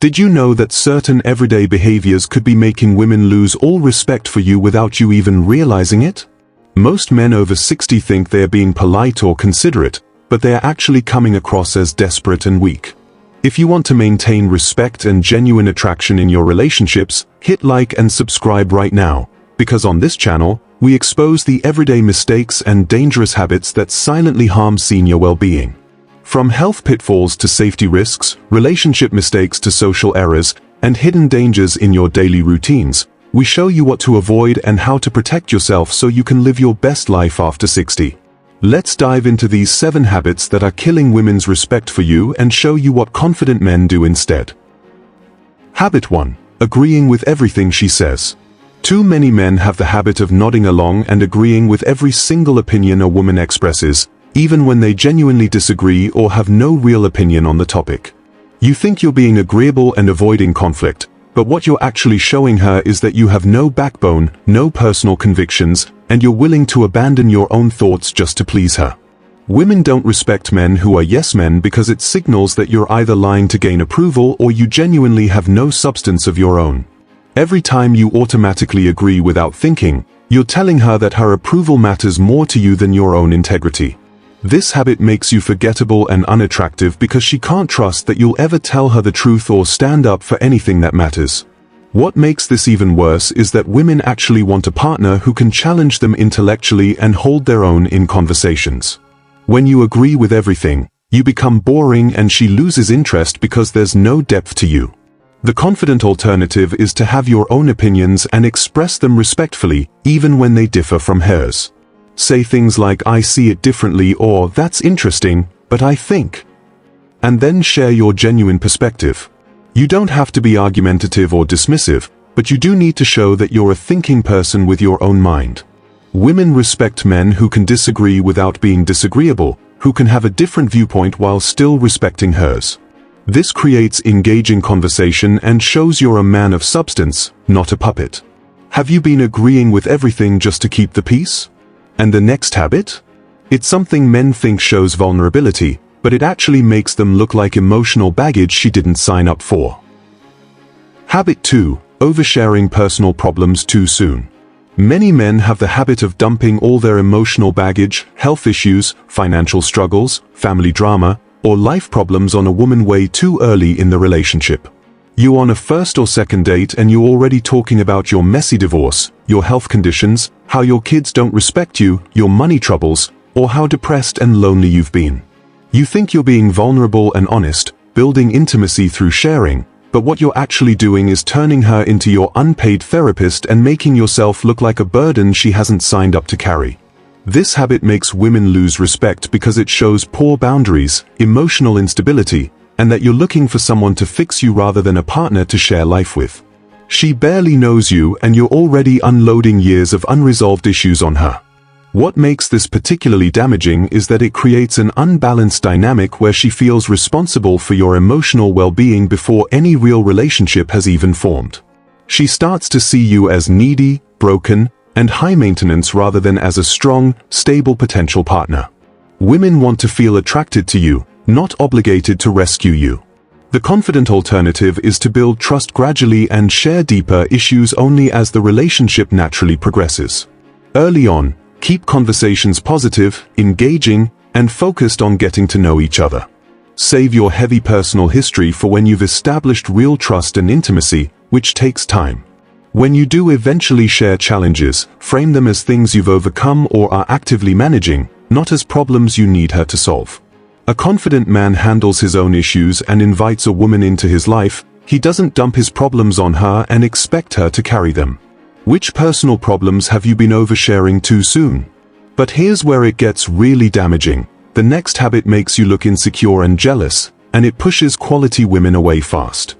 Did you know that certain everyday behaviors could be making women lose all respect for you without you even realizing it? Most men over 60 think they are being polite or considerate, but they are actually coming across as desperate and weak. If you want to maintain respect and genuine attraction in your relationships, hit like and subscribe right now, because on this channel, we expose the everyday mistakes and dangerous habits that silently harm senior well-being. From health pitfalls to safety risks, relationship mistakes to social errors, and hidden dangers in your daily routines, we show you what to avoid and how to protect yourself so you can live your best life after 60. Let's dive into these 7 habits that are killing women's respect for you and show you what confident men do instead. Habit 1. Agreeing with everything she says. Too many men have the habit of nodding along and agreeing with every single opinion a woman expresses, even when they genuinely disagree or have no real opinion on the topic. You think you're being agreeable and avoiding conflict, but what you're actually showing her is that you have no backbone, no personal convictions, and you're willing to abandon your own thoughts just to please her. Women don't respect men who are yes men because it signals that you're either lying to gain approval or you genuinely have no substance of your own. Every time you automatically agree without thinking, you're telling her that her approval matters more to you than your own integrity. This habit makes you forgettable and unattractive because she can't trust that you'll ever tell her the truth or stand up for anything that matters. What makes this even worse is that women actually want a partner who can challenge them intellectually and hold their own in conversations. When you agree with everything, you become boring and she loses interest because there's no depth to you. The confident alternative is to have your own opinions and express them respectfully, even when they differ from hers. Say things like, "I see it differently," or "That's interesting, but I think." And then share your genuine perspective. You don't have to be argumentative or dismissive, but you do need to show that you're a thinking person with your own mind. Women respect men who can disagree without being disagreeable, who can have a different viewpoint while still respecting hers. This creates engaging conversation and shows you're a man of substance, not a puppet. Have you been agreeing with everything just to keep the peace? And the next habit? It's something men think shows vulnerability, but it actually makes them look like emotional baggage she didn't sign up for. Habit 2. Oversharing personal problems too soon. Many men have the habit of dumping all their emotional baggage, health issues, financial struggles, family drama, or life problems on a woman way too early in the relationship. You're on a first or second date and you're already talking about your messy divorce, your health conditions, how your kids don't respect you, your money troubles, or how depressed and lonely you've been. You think you're being vulnerable and honest, building intimacy through sharing, but what you're actually doing is turning her into your unpaid therapist and making yourself look like a burden she hasn't signed up to carry. This habit makes women lose respect because it shows poor boundaries, emotional instability, and that you're looking for someone to fix you rather than a partner to share life with. She barely knows you and you're already unloading years of unresolved issues on her. What makes this particularly damaging is that it creates an unbalanced dynamic where she feels responsible for your emotional well-being before any real relationship has even formed. She starts to see you as needy, broken, and high maintenance rather than as a strong, stable potential partner. Women want to feel attracted to you, not obligated to rescue you. The confident alternative is to build trust gradually and share deeper issues only as the relationship naturally progresses. Early on, keep conversations positive, engaging, and focused on getting to know each other. Save your heavy personal history for when you've established real trust and intimacy, which takes time. When you do eventually share challenges, frame them as things you've overcome or are actively managing, not as problems you need her to solve. A confident man handles his own issues and invites a woman into his life. He doesn't dump his problems on her and expect her to carry them. Which personal problems have you been oversharing too soon? But here's where it gets really damaging. The next habit makes you look insecure and jealous, and it pushes quality women away fast.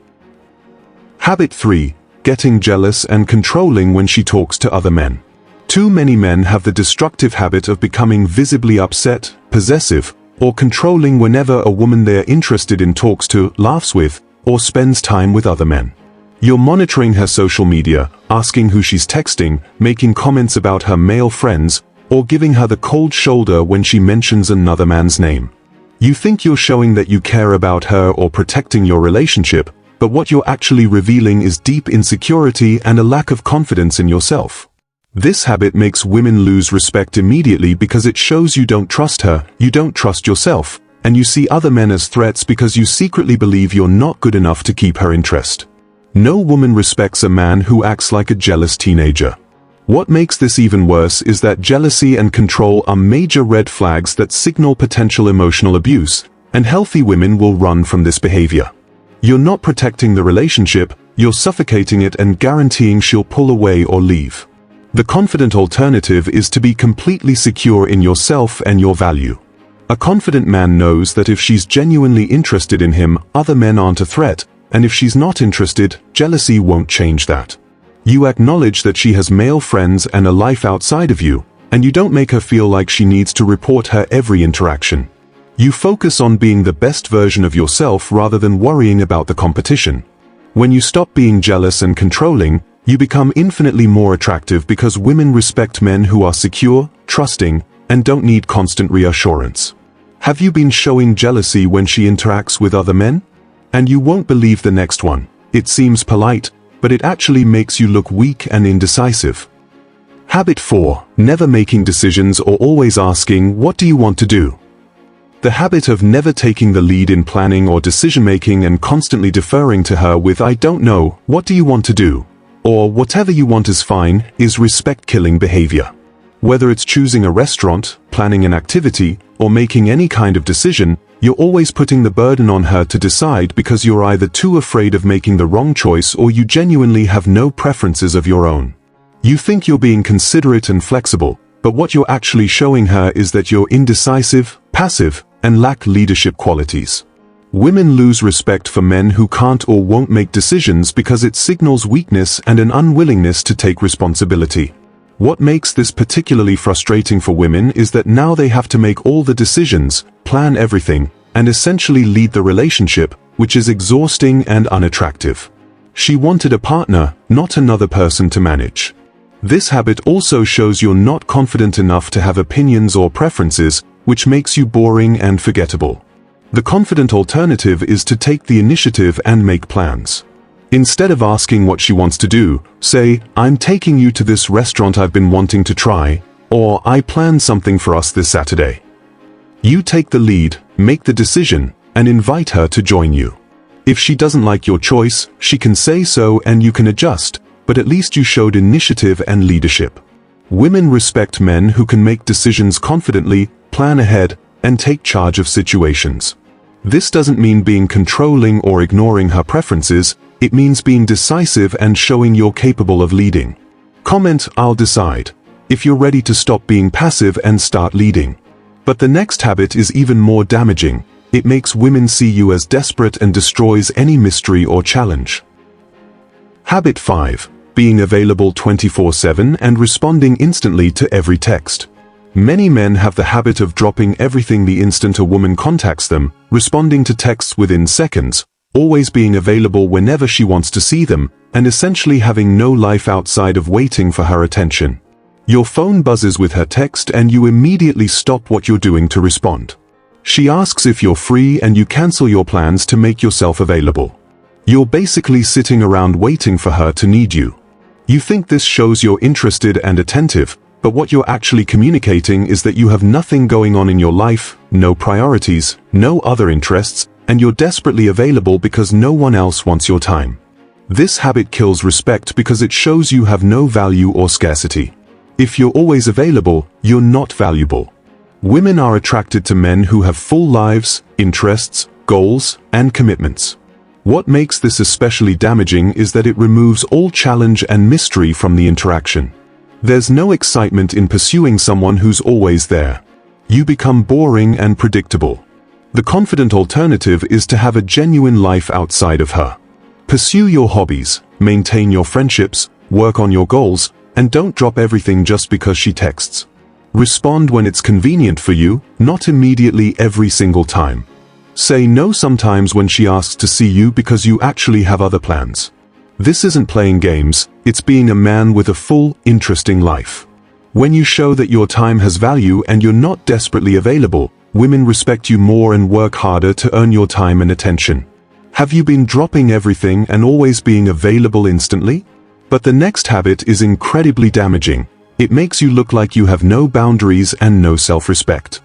Habit 3. Getting jealous and controlling when she talks to other men. Too many men have the destructive habit of becoming visibly upset, possessive, or controlling whenever a woman they're interested in talks to, laughs with, or spends time with other men. You're monitoring her social media, asking who she's texting, making comments about her male friends, or giving her the cold shoulder when she mentions another man's name. You think you're showing that you care about her or protecting your relationship, but what you're actually revealing is deep insecurity and a lack of confidence in yourself. This habit makes women lose respect immediately because it shows you don't trust her, you don't trust yourself, and you see other men as threats because you secretly believe you're not good enough to keep her interest. No woman respects a man who acts like a jealous teenager. What makes this even worse is that jealousy and control are major red flags that signal potential emotional abuse, and healthy women will run from this behavior. You're not protecting the relationship, you're suffocating it and guaranteeing she'll pull away or leave. The confident alternative is to be completely secure in yourself and your value. A confident man knows that if she's genuinely interested in him, other men aren't a threat, and if she's not interested, jealousy won't change that. You acknowledge that she has male friends and a life outside of you, and you don't make her feel like she needs to report her every interaction. You focus on being the best version of yourself rather than worrying about the competition. When you stop being jealous and controlling, you become infinitely more attractive because women respect men who are secure, trusting, and don't need constant reassurance. Have you been showing jealousy when she interacts with other men? And you won't believe the next one. It seems polite, but it actually makes you look weak and indecisive. Habit 4. Never making decisions or always asking, "What do you want to do?" The habit of never taking the lead in planning or decision-making and constantly deferring to her with "I don't know, what do you want to do?" or "whatever you want is fine," is respect-killing behavior. Whether it's choosing a restaurant, planning an activity, or making any kind of decision, you're always putting the burden on her to decide because you're either too afraid of making the wrong choice or you genuinely have no preferences of your own. You think you're being considerate and flexible, but what you're actually showing her is that you're indecisive, passive, and lack leadership qualities. Women lose respect for men who can't or won't make decisions because it signals weakness and an unwillingness to take responsibility. What makes this particularly frustrating for women is that now they have to make all the decisions, plan everything, and essentially lead the relationship, which is exhausting and unattractive. She wanted a partner, not another person to manage. This habit also shows you're not confident enough to have opinions or preferences, which makes you boring and forgettable. The confident alternative is to take the initiative and make plans. Instead of asking what she wants to do, say, "I'm taking you to this restaurant I've been wanting to try," or "I planned something for us this Saturday." You take the lead, make the decision, and invite her to join you. If she doesn't like your choice, she can say so and you can adjust, but at least you showed initiative and leadership. Women respect men who can make decisions confidently, plan ahead, and take charge of situations. This doesn't mean being controlling or ignoring her preferences, it means being decisive and showing you're capable of leading. Comment, "I'll decide," if you're ready to stop being passive and start leading. But the next habit is even more damaging. It makes women see you as desperate and destroys any mystery or challenge. Habit 5. Being available 24/7 and responding instantly to every text. Many men have the habit of dropping everything the instant a woman contacts them, responding to texts within seconds, always being available whenever she wants to see them, and essentially having no life outside of waiting for her attention. Your phone buzzes with her text and you immediately stop what you're doing to respond. She asks if you're free and you cancel your plans to make yourself available. You're basically sitting around waiting for her to need you. You think this shows you're interested and attentive, but what you're actually communicating is that you have nothing going on in your life, no priorities, no other interests, and you're desperately available because no one else wants your time. This habit kills respect because it shows you have no value or scarcity. If you're always available, you're not valuable. Women are attracted to men who have full lives, interests, goals, and commitments. What makes this especially damaging is that it removes all challenge and mystery from the interaction. There's no excitement in pursuing someone who's always there. You become boring and predictable. The confident alternative is to have a genuine life outside of her. Pursue your hobbies, maintain your friendships, work on your goals, and don't drop everything just because she texts. Respond when it's convenient for you, not immediately every single time. Say no sometimes when she asks to see you because you actually have other plans. This isn't playing games, it's being a man with a full, interesting life. When you show that your time has value and you're not desperately available, women respect you more and work harder to earn your time and attention. Have you been dropping everything and always being available instantly? But the next habit is incredibly damaging. It makes you look like you have no boundaries and no self-respect.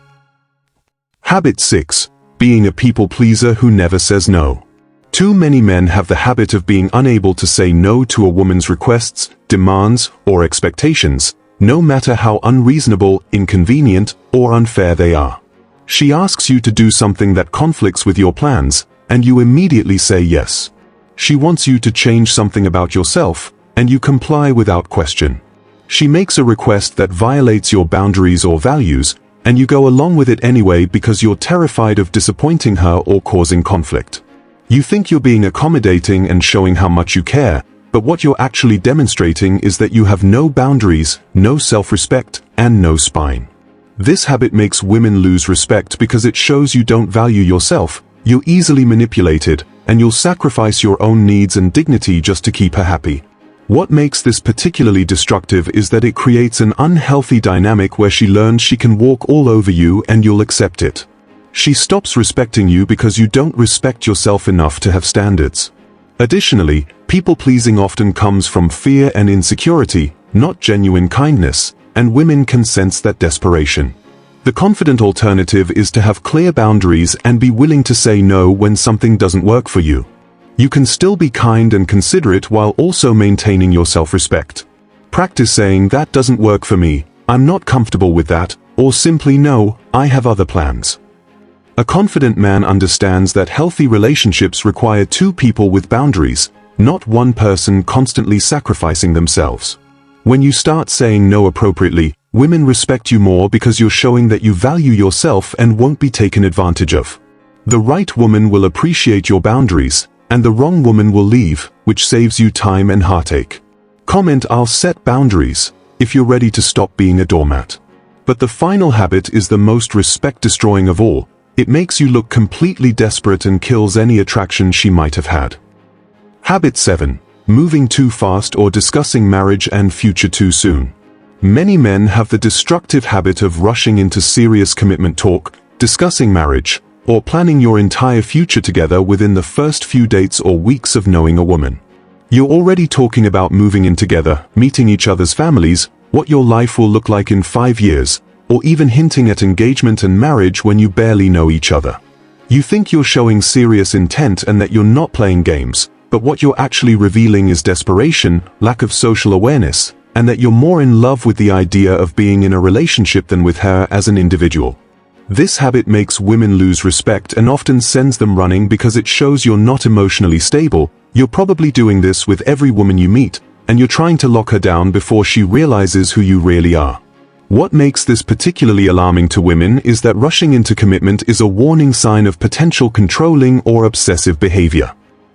Habit 6. Being a people pleaser who never says no. Too many men have the habit of being unable to say no to a woman's requests, demands, or expectations, no matter how unreasonable, inconvenient, or unfair they are. She asks you to do something that conflicts with your plans, and you immediately say yes. She wants you to change something about yourself, and you comply without question. She makes a request that violates your boundaries or values, and you go along with it anyway because you're terrified of disappointing her or causing conflict. You think you're being accommodating and showing how much you care, but what you're actually demonstrating is that you have no boundaries, no self-respect, and no spine. This habit makes women lose respect because it shows you don't value yourself, you're easily manipulated, and you'll sacrifice your own needs and dignity just to keep her happy. What makes this particularly destructive is that it creates an unhealthy dynamic where she learns she can walk all over you and you'll accept it. She stops respecting you because you don't respect yourself enough to have standards. Additionally, people-pleasing often comes from fear and insecurity, not genuine kindness, and women can sense that desperation. The confident alternative is to have clear boundaries and be willing to say no when something doesn't work for you. You can still be kind and considerate while also maintaining your self-respect. Practice saying that doesn't work for me, I'm not comfortable with that, or simply no, I have other plans. A confident man understands that healthy relationships require two people with boundaries, not one person constantly sacrificing themselves. When you start saying no appropriately, women respect you more because you're showing that you value yourself and won't be taken advantage of. The right woman will appreciate your boundaries, and the wrong woman will leave, which saves you time and heartache. Comment "I'll set boundaries" if you're ready to stop being a doormat. But the final habit is the most respect-destroying of all. It makes you look completely desperate and kills any attraction she might have had. Habit 7. Moving too fast or discussing marriage and future too soon. Many men have the destructive habit of rushing into serious commitment talk, discussing marriage, or planning your entire future together within the first few dates or weeks of knowing a woman. You're already talking about moving in together, meeting each other's families, what your life will look like in 5 years, or even hinting at engagement and marriage when you barely know each other. You think you're showing serious intent and that you're not playing games, but what you're actually revealing is desperation, lack of social awareness, and that you're more in love with the idea of being in a relationship than with her as an individual. This habit makes women lose respect and often sends them running because it shows you're not emotionally stable. You're probably doing this with every woman you meet, and you're trying to lock her down before she realizes who you really are. What makes this particularly alarming to women is that rushing into commitment is a warning sign of potential controlling or obsessive behavior.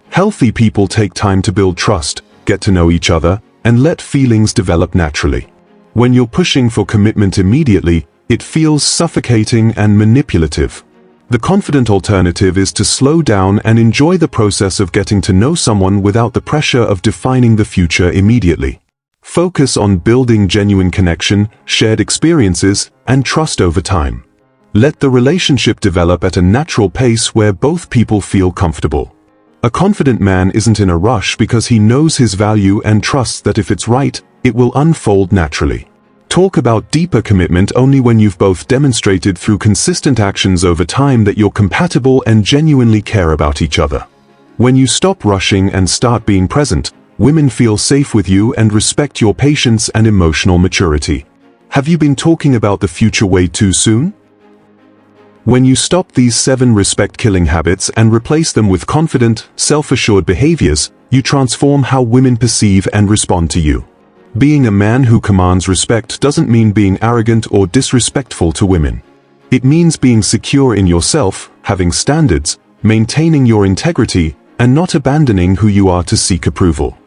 Healthy people take time to build trust, get to know each other, and let feelings develop naturally. When you're pushing for commitment immediately, it feels suffocating and manipulative. The confident alternative is to slow down and enjoy the process of getting to know someone without the pressure of defining the future immediately. Focus on building genuine connection, shared experiences, and trust over time. Let the relationship develop at a natural pace where both people feel comfortable. A confident man isn't in a rush because he knows his value and trusts that if it's right, it will unfold naturally. Talk about deeper commitment only when you've both demonstrated through consistent actions over time that you're compatible and genuinely care about each other. When you stop rushing and start being present, women feel safe with you and respect your patience and emotional maturity. Have you been talking about the future way too soon? When you stop these 7 respect-killing habits and replace them with confident, self-assured behaviors, you transform how women perceive and respond to you. Being a man who commands respect doesn't mean being arrogant or disrespectful to women. It means being secure in yourself, having standards, maintaining your integrity, and not abandoning who you are to seek approval.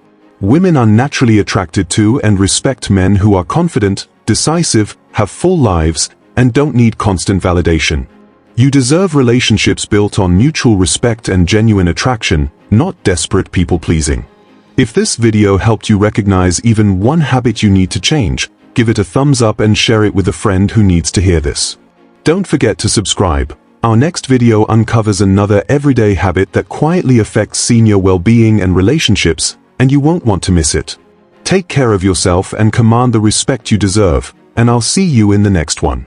Women are naturally attracted to and respect men who are confident, decisive, have full lives, and don't need constant validation. You deserve relationships built on mutual respect and genuine attraction, not desperate people-pleasing. If this video helped you recognize even one habit you need to change, give it a thumbs up and share it with a friend who needs to hear this. Don't forget to subscribe. Our next video uncovers another everyday habit that quietly affects senior well-being and relationships, and you won't want to miss it. Take care of yourself and command the respect you deserve, and I'll see you in the next one.